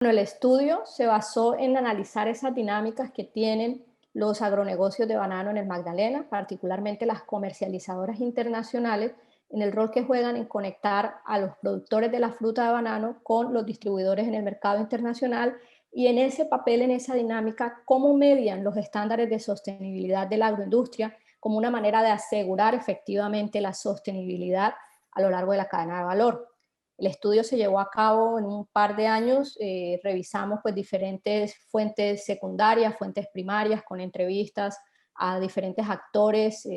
Bueno, el estudio se basó en analizar esas dinámicas que tienen los agronegocios de banano en el Magdalena, particularmente las comercializadoras internacionales, en el rol que juegan en conectar a los productores de la fruta de banano con los distribuidores en el mercado internacional y en ese papel, en esa dinámica, cómo median los estándares de sostenibilidad de la agroindustria como una manera de asegurar efectivamente la sostenibilidad a lo largo de la cadena de valor. El estudio se llevó a cabo en un par de años, revisamos pues diferentes fuentes secundarias, fuentes primarias, con entrevistas a diferentes actores,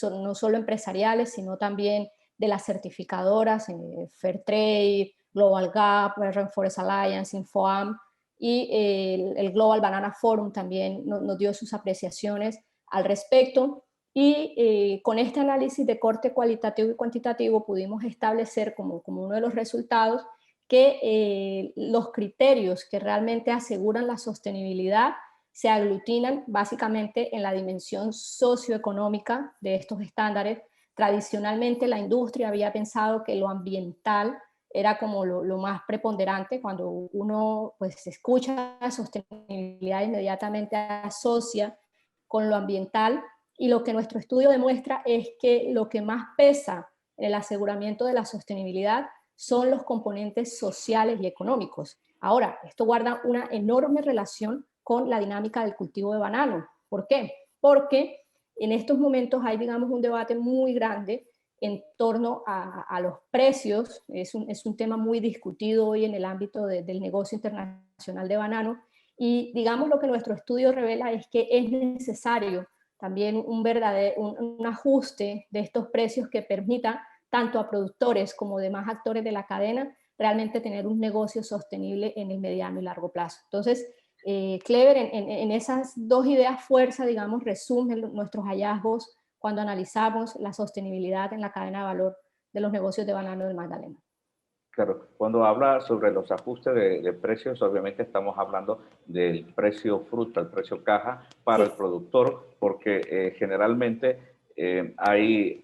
no solo empresariales, sino también de las certificadoras, Fairtrade, Global Gap, Rainforest Alliance, Infoam, y el Global Banana Forum también nos dio sus apreciaciones al respecto. Y con este análisis de corte cualitativo y cuantitativo pudimos establecer como uno de los resultados que los criterios que realmente aseguran la sostenibilidad se aglutinan básicamente en la dimensión socioeconómica de estos estándares. Tradicionalmente la industria había pensado que lo ambiental era como lo más preponderante. Cuando uno pues escucha sostenibilidad inmediatamente asocia con lo ambiental, y lo que nuestro estudio demuestra es que lo que más pesa en el aseguramiento de la sostenibilidad son los componentes sociales y económicos. Ahora, esto guarda una enorme relación con la dinámica del cultivo de banano. ¿Por qué? Porque en estos momentos hay, digamos, un debate muy grande en torno a los precios. Es un tema muy discutido hoy en el ámbito del negocio internacional de banano. Y digamos lo que nuestro estudio revela es que es necesario también un ajuste de estos precios que permita tanto a productores como demás actores de la cadena realmente tener un negocio sostenible en el mediano y largo plazo. Entonces, Clever, en esas dos ideas fuerza, digamos, resumen nuestros hallazgos cuando analizamos la sostenibilidad en la cadena de valor de los negocios de banano del Magdalena. Claro, cuando habla sobre los ajustes de precios, obviamente estamos hablando del precio fruta, el precio caja para el Sí. productor, porque generalmente hay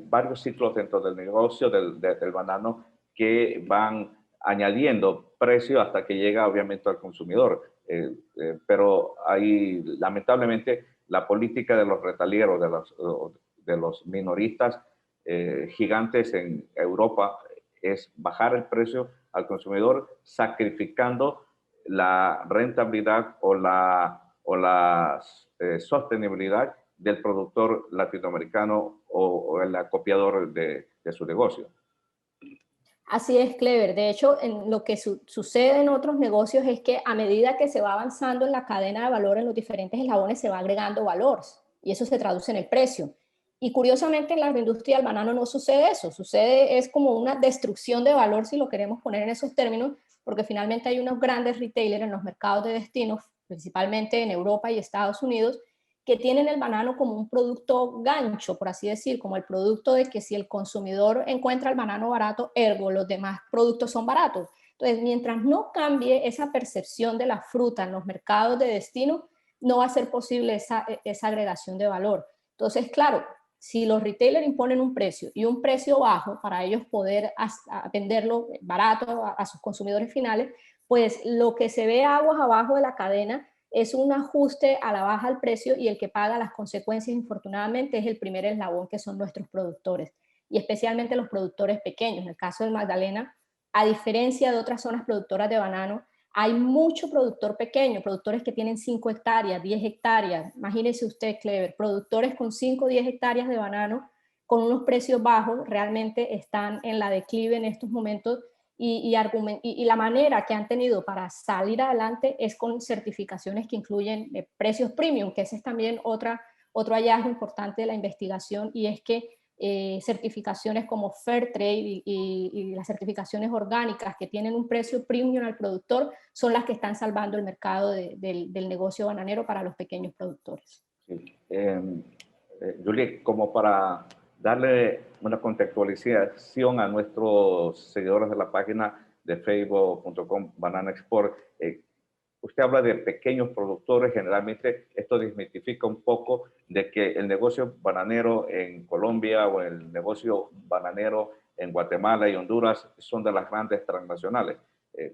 varios ciclos dentro del negocio del banano que van añadiendo precio hasta que llega obviamente al consumidor. Pero hay, lamentablemente, la política de los retalieros, de los minoristas gigantes en Europa, es bajar el precio al consumidor sacrificando la rentabilidad o la sostenibilidad del productor latinoamericano o el acopiador de su negocio. Así es, Clever. De hecho, en lo que sucede en otros negocios es que a medida que se va avanzando en la cadena de valor en los diferentes eslabones, se va agregando valor y eso se traduce en el precio. Y curiosamente en la industria del banano no sucede eso, es como una destrucción de valor, si lo queremos poner en esos términos, porque finalmente hay unos grandes retailers en los mercados de destino, principalmente en Europa y Estados Unidos, que tienen el banano como un producto gancho, por así decir, como el producto de que si el consumidor encuentra el banano barato, ergo los demás productos son baratos. Entonces, mientras no cambie esa percepción de la fruta en los mercados de destino, no va a ser posible esa agregación de valor. Entonces, claro, si los retailers imponen un precio y un precio bajo para ellos poder venderlo barato a sus consumidores finales, pues lo que se ve aguas abajo de la cadena es un ajuste a la baja del precio y el que paga las consecuencias, infortunadamente, es el primer eslabón, que son nuestros productores, y especialmente los productores pequeños. En el caso del Magdalena, a diferencia de otras zonas productoras de banano, hay mucho productor pequeño, productores que tienen 5 hectáreas, 10 hectáreas. Imagínese usted, Clever, productores con 5 o 10 hectáreas de banano con unos precios bajos, realmente están en la declive en estos momentos y la manera que han tenido para salir adelante es con certificaciones que incluyen precios premium, que ese es también otro hallazgo importante de la investigación, y es que certificaciones como Fairtrade y las certificaciones orgánicas que tienen un precio premium al productor son las que están salvando el mercado del negocio bananero para los pequeños productores. Sí. Juliet, como para darle una contextualización a nuestros seguidores de la página de facebook.com Banana Export, usted habla de pequeños productores. Generalmente esto desmitifica un poco de que el negocio bananero en Colombia o el negocio bananero en Guatemala y Honduras son de las grandes transnacionales.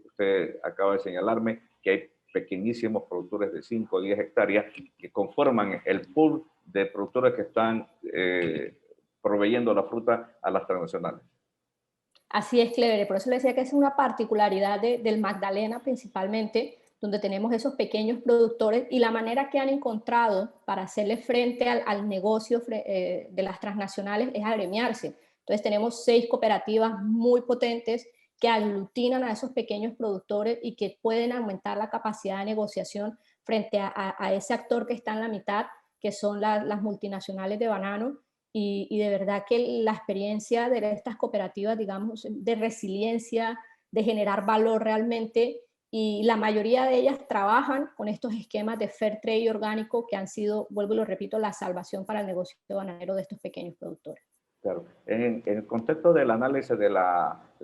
Usted acaba de señalarme que hay pequeñísimos productores de 5 o 10 hectáreas que conforman el pool de productores que están proveyendo la fruta a las transnacionales. Así es, Clever. Por eso le decía que es una particularidad del Magdalena principalmente, donde tenemos esos pequeños productores y la manera que han encontrado para hacerle frente al negocio de las transnacionales es agremiarse. Entonces tenemos 6 cooperativas muy potentes que aglutinan a esos pequeños productores y que pueden aumentar la capacidad de negociación frente a ese actor que está en la mitad, que son las multinacionales de banano. Y de verdad que la experiencia de estas cooperativas, digamos, de resiliencia, de generar valor realmente, y la mayoría de ellas trabajan con estos esquemas de fair trade orgánico que han sido, vuelvo y lo repito, la salvación para el negocio bananero de estos pequeños productores. Claro. En el contexto del análisis del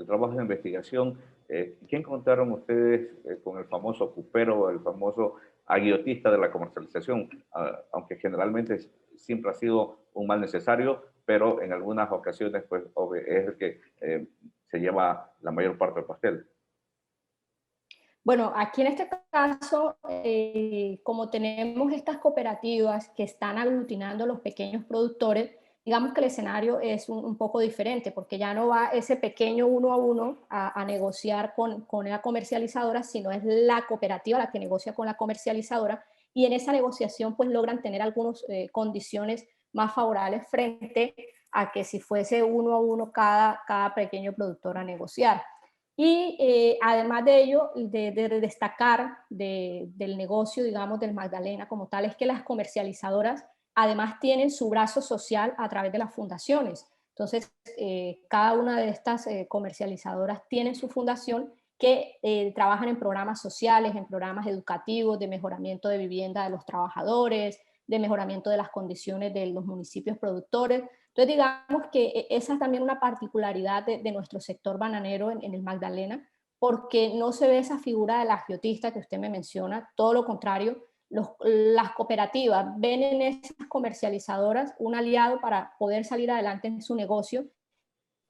trabajo de investigación, ¿qué encontraron ustedes con el famoso cupero, el famoso aguiotista de la comercialización? Aunque generalmente siempre ha sido un mal necesario, pero en algunas ocasiones pues, es el que se lleva la mayor parte del pastel. Bueno, aquí en este caso, como tenemos estas cooperativas que están aglutinando a los pequeños productores, digamos que el escenario es un poco diferente, porque ya no va ese pequeño uno a uno a negociar con la comercializadora, sino es la cooperativa la que negocia con la comercializadora, y en esa negociación pues logran tener algunas condiciones más favorables frente a que si fuese uno a uno cada pequeño productor a negociar. Y además de ello, de destacar del negocio, digamos, del Magdalena como tal, es que las comercializadoras además tienen su brazo social a través de las fundaciones. Entonces, cada una de estas comercializadoras tiene su fundación que trabajan en programas sociales, en programas educativos, de mejoramiento de vivienda de los trabajadores, de mejoramiento de las condiciones de los municipios productores. Entonces, digamos que esa es también una particularidad de nuestro sector bananero en el Magdalena, porque no se ve esa figura del agiotista que usted me menciona, todo lo contrario, las cooperativas ven en esas comercializadoras un aliado para poder salir adelante en su negocio,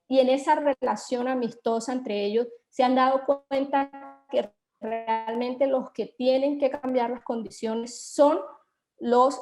y en esa relación amistosa entre ellos se han dado cuenta que realmente los que tienen que cambiar las condiciones son los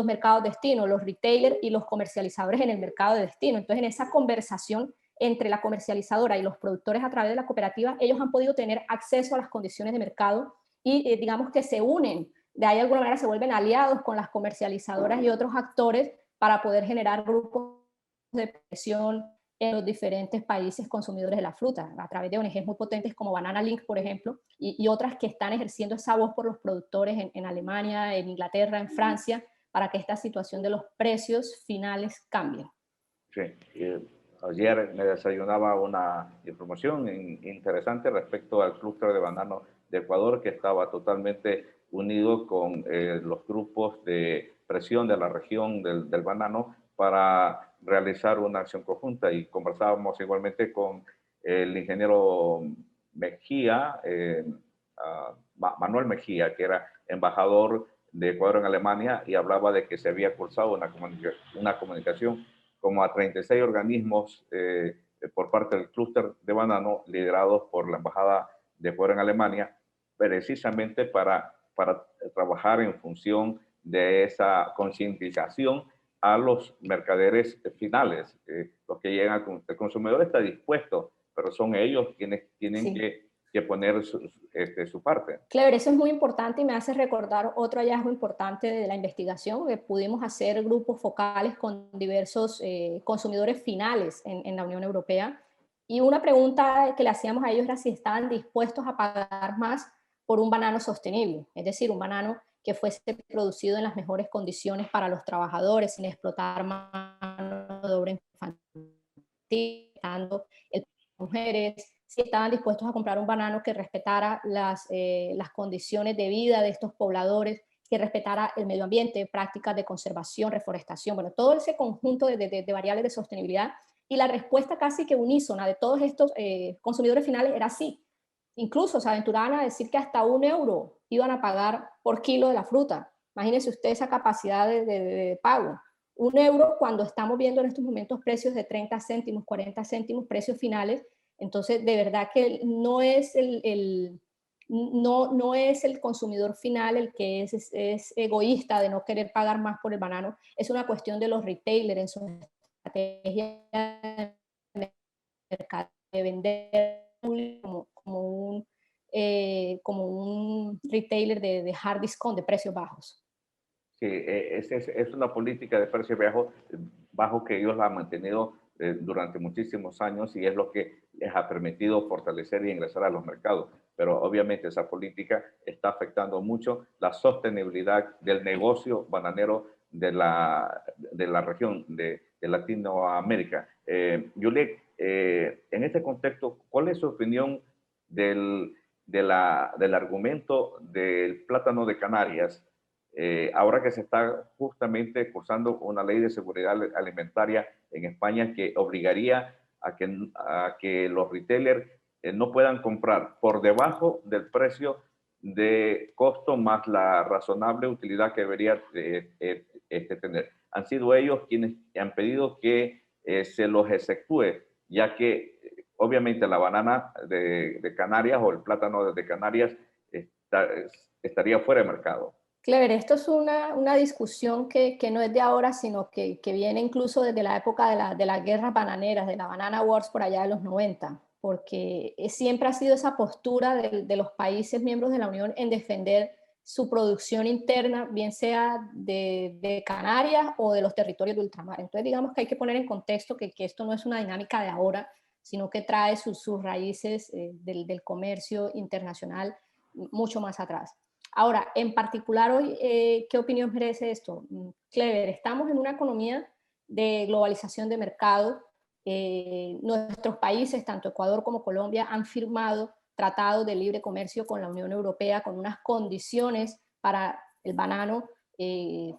mercados destino, los retailers y los comercializadores en el mercado de destino. Entonces, en esa conversación entre la comercializadora y los productores a través de la cooperativa, ellos han podido tener acceso a las condiciones de mercado y digamos que se unen, de ahí de alguna manera se vuelven aliados con las comercializadoras y otros actores para poder generar grupos de presión en los diferentes países consumidores de la fruta, a través de ONGs muy potentes como Banana Link, por ejemplo, y otras que están ejerciendo esa voz por los productores en Alemania, en Inglaterra, en Francia, para que esta situación de los precios finales cambie. Sí, ayer me desayunaba una información interesante respecto al clúster de banano de Ecuador, que estaba totalmente unido con los grupos de presión de la región del banano para realizar una acción conjunta, y conversábamos igualmente con el ingeniero Mejía, Manuel Mejía, que era embajador de Ecuador en Alemania, y hablaba de que se había cursado una comunicación como a 36 organismos por parte del clúster de banano liderados por la Embajada de Ecuador en Alemania, precisamente para trabajar en función de esa concientización a los mercaderes finales. Los que llegan al consumidor está dispuesto, pero son ellos quienes tienen que poner su parte. Clever, eso es muy importante y me hace recordar otro hallazgo importante de la investigación, que pudimos hacer grupos focales con diversos consumidores finales en la Unión Europea, y una pregunta que le hacíamos a ellos era si estaban dispuestos a pagar más por un banano sostenible, es decir, un banano que fuese producido en las mejores condiciones para los trabajadores, sin explotar mano de obra infantil, mujeres, si estaban dispuestos a comprar un banano que respetara las condiciones de vida de estos pobladores, que respetara el medio ambiente, prácticas de conservación, reforestación, bueno, todo ese conjunto de variables de sostenibilidad. Y la respuesta casi que unísona de todos estos consumidores finales era sí. Incluso se aventuraban a decir que hasta €1 iban a pagar por kilo de la fruta. Imagínense usted esa capacidad de pago. €1 cuando estamos viendo en estos momentos precios de 30 céntimos, 40 céntimos, precios finales Entonces, de verdad que no es no es el consumidor final el que es egoísta de no querer pagar más por el banano, es una cuestión de los retailers en su estrategia de mercado, de vender como un retailer de hard discount, de precios bajos. Sí, es una política de precios bajo que ellos la han mantenido durante muchísimos años y es lo que les ha permitido fortalecer y ingresar a los mercados. Pero obviamente esa política está afectando mucho la sostenibilidad del negocio bananero de la región de Latinoamérica. Juliet, en este contexto, ¿cuál es su opinión del argumento del plátano de Canarias? Ahora que se está justamente cursando una ley de seguridad alimentaria en España que obligaría a que los retailers no puedan comprar por debajo del precio de costo más la razonable utilidad que debería tener. Han sido ellos quienes han pedido que se los exectúe, ya que obviamente la banana de Canarias o el plátano de Canarias estaría fuera de mercado. Clever, esto es una discusión que no es de ahora, sino que viene incluso desde la época de las guerras bananeras, de la Banana Wars por allá de los 90, porque siempre ha sido esa postura de los países miembros de la Unión en defender su producción interna, bien sea de Canarias o de los territorios de ultramar. Entonces digamos que hay que poner en contexto que esto no es una dinámica de ahora, sino que trae sus raíces del comercio internacional mucho más atrás. Ahora, en particular hoy, ¿qué opinión merece esto? Clever, estamos en una economía de globalización de mercado. Nuestros países, tanto Ecuador como Colombia, han firmado tratados de libre comercio con la Unión Europea con unas condiciones para el banano,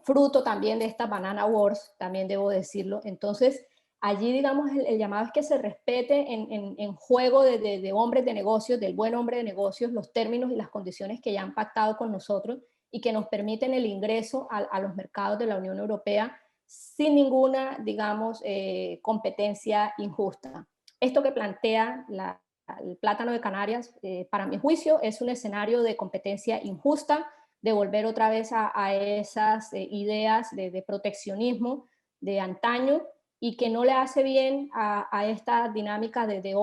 fruto también de esta Banana Wars, también debo decirlo. Entonces, allí, digamos, el llamado es que se respete en juego de hombres de negocios, del buen hombre de negocios, los términos y las condiciones que ya han pactado con nosotros y que nos permiten el ingreso a los mercados de la Unión Europea sin ninguna, digamos, competencia injusta. Esto que plantea el plátano de Canarias, para mi juicio, es un escenario de competencia injusta, de volver otra vez a esas ideas de proteccionismo de antaño, y que no le hace bien a esta dinámica de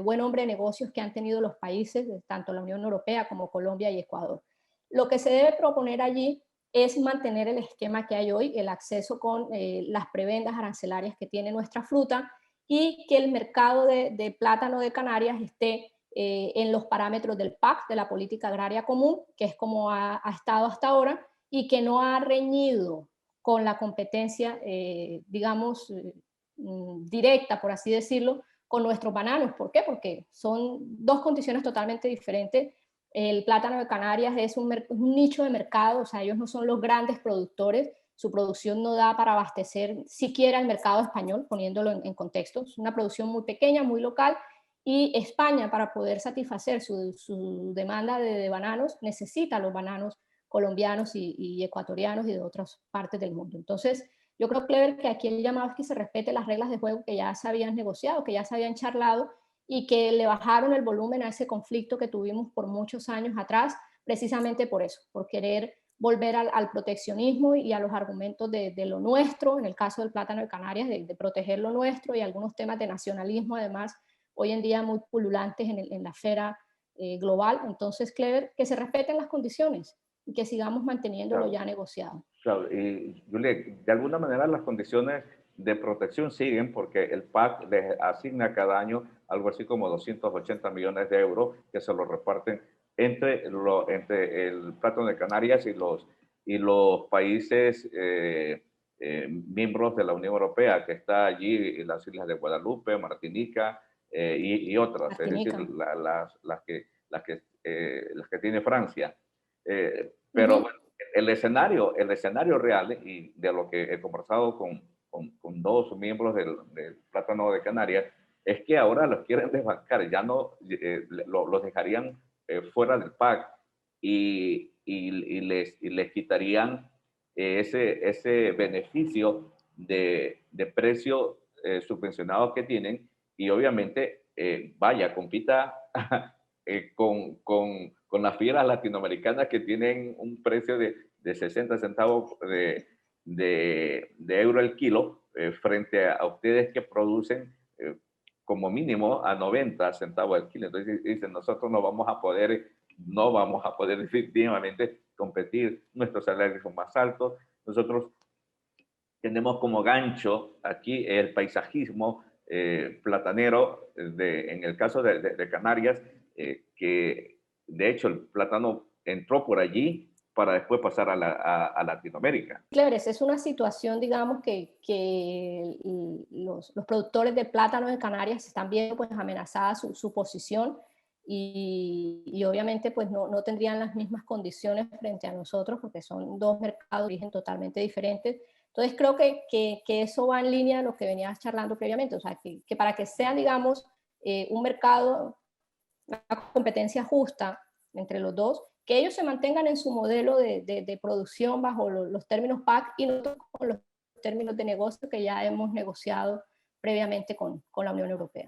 buen hombre de negocios que han tenido los países, tanto la Unión Europea como Colombia y Ecuador. Lo que se debe proponer allí es mantener el esquema que hay hoy, el acceso con las prebendas arancelarias que tiene nuestra fruta y que el mercado de plátano de Canarias esté en los parámetros del PAC, de la Política Agraria Común, que es como ha estado hasta ahora, y que no ha reñido con la competencia, digamos, directa, por así decirlo, con nuestros bananos. ¿Por qué? Porque son dos condiciones totalmente diferentes. El plátano de Canarias es un nicho de mercado, o sea, ellos no son los grandes productores, su producción no da para abastecer siquiera el mercado español, poniéndolo en contexto. Es una producción muy pequeña, muy local, y España, para poder satisfacer su demanda de bananos, necesita los bananos colombianos y ecuatorianos y de otras partes del mundo. Entonces, yo creo, Clever, que aquí el llamado es que se respete las reglas de juego que ya se habían negociado, que ya se habían charlado y que le bajaron el volumen a ese conflicto que tuvimos por muchos años atrás, precisamente por eso, por querer volver al proteccionismo y a los argumentos de lo nuestro, en el caso del plátano de Canarias, de proteger lo nuestro y algunos temas de nacionalismo, además, hoy en día muy pululantes en la esfera global. Entonces, Clever, que se respeten las condiciones y que sigamos manteniendo lo ya negociado. Claro, y Juliet, de alguna manera las condiciones de protección siguen porque el PAC les asigna cada año algo así como 280 millones de euros que se los reparten entre el plátano de Canarias y los países miembros de la Unión Europea, que está allí en las islas de Guadalupe, Martinica y otras, Martinica. es decir, las que tiene Francia. Pero bueno, el escenario real y de lo que he conversado con dos miembros del Plátano de Canarias es que ahora los quieren desbancar, ya no los dejarían fuera del PAC y les quitarían ese beneficio de precio subvencionado que tienen y obviamente vaya, compita con las fieras latinoamericanas que tienen un precio de 60 centavos de euro el kilo, frente a ustedes que producen como mínimo a 90 centavos el kilo. Entonces dicen, nosotros no vamos a poder definitivamente competir, nuestros salarios son más altos, nosotros tenemos como gancho aquí el paisajismo platanero, en el caso de Canarias, que de hecho el plátano entró por allí para después pasar a Latinoamérica. Claro, esa es una situación, digamos, que los productores de plátanos en Canarias están viendo pues amenazada su posición y obviamente pues no tendrían las mismas condiciones frente a nosotros porque son dos mercados de origen totalmente diferentes. Entonces creo que eso va en línea de lo que venías charlando previamente, o sea, que para que sea, digamos, un mercado, una competencia justa entre los dos, que ellos se mantengan en su modelo de producción bajo los términos PAC y nosotros con los términos de negocio que ya hemos negociado previamente con la Unión Europea.